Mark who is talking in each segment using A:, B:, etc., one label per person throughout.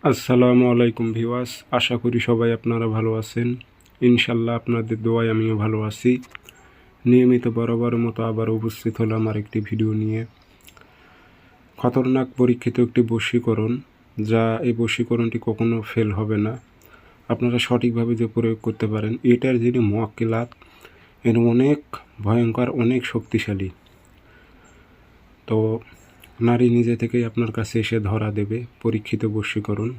A: আসসালামু আলাইকুম ভিউয়ার্স, আশা করি সবাই আপনারা ভালো আছেন। ইনশাল্লাহ আপনাদের দোয়ায় আমিও ভালো আছি। নিয়মিত বরাবরের মতো আবার উপস্থিত হলাম আরেকটি ভিডিও নিয়ে। খতরনাক পরীক্ষিত একটি বশীকরণ, যা এই বশীকরণটি কখনো ফেল হবে না। আপনারা সঠিকভাবে যে প্রয়োগ করতে পারেন, এটার যিনি মুয়াক্কিলাত এর অনেক ভয়ঙ্কর, অনেক শক্তিশালী। তো নারী নিজে থেকেই আপনার কাছে এসে ধরা দেবে পরীক্ষিত বশীকরণ।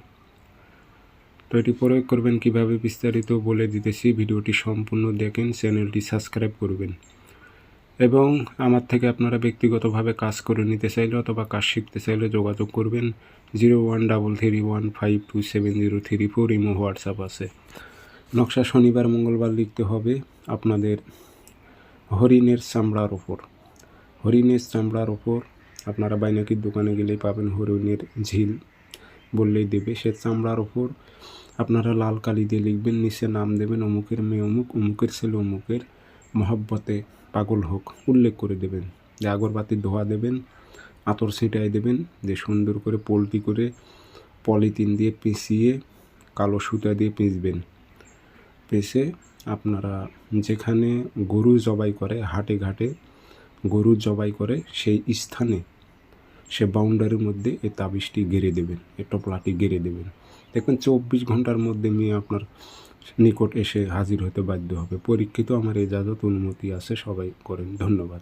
A: তো এটি প্রয়োগ করবেন কিভাবে বিস্তারিত বলে দিতেছি, ভিডিওটি সম্পূর্ণ দেখেন, চ্যানেলটি সাবস্ক্রাইব করবেন। এবং আমার থেকে আপনারা ব্যক্তিগতভাবে কাজ করে নিতে চাইলে অথবা কাজ শিখতে চাইলে যোগাযোগ করবেন 013315270334, ইমো হোয়াটসঅ্যাপ আছে। নকশা শনিবার মঙ্গলবার লিখতে হবে আপনাদের হরিণের চামড়ার ওপর। হরিণের চামড়ার ওপর আপনারা বাইনাকির দোকানে গেলেই পাবেন হরিণের ঝিল বললেই দেবে। সে চামড়ার ওপর আপনারা লাল কালি দিয়ে লিখবেন, নিচে নাম দেবেন অমুকের মেয়ে অমুক, অমুকের ছেলে অমুকের, মহব্বতে পাগল হোক উল্লেখ করে দেবেন। যে আগরবাতির ধোয়া দেবেন, আতর ছিটাই দেবেন, যে সুন্দর করে পোলট্রি করে পলিথিন দিয়ে পেঁচিয়ে কালো সুতা দিয়ে পেঁচবেন। পেঁচে আপনারা যেখানে গরু জবাই করে, হাটে ঘাটে গরু জবাই করে, সেই স্থানে সে বাউন্ডারির মধ্যে এই তাবিজটি গেড়ে দেবেন, এই টপলাটি গেড়ে দেবেন। দেখবেন 24 ঘন্টার মধ্যে মেয়ে আপনার নিকট এসে হাজির হতে বাধ্য হবে। পরীক্ষিত, আমার এজাজত অনুমতি আছে, সবাই করেন। ধন্যবাদ।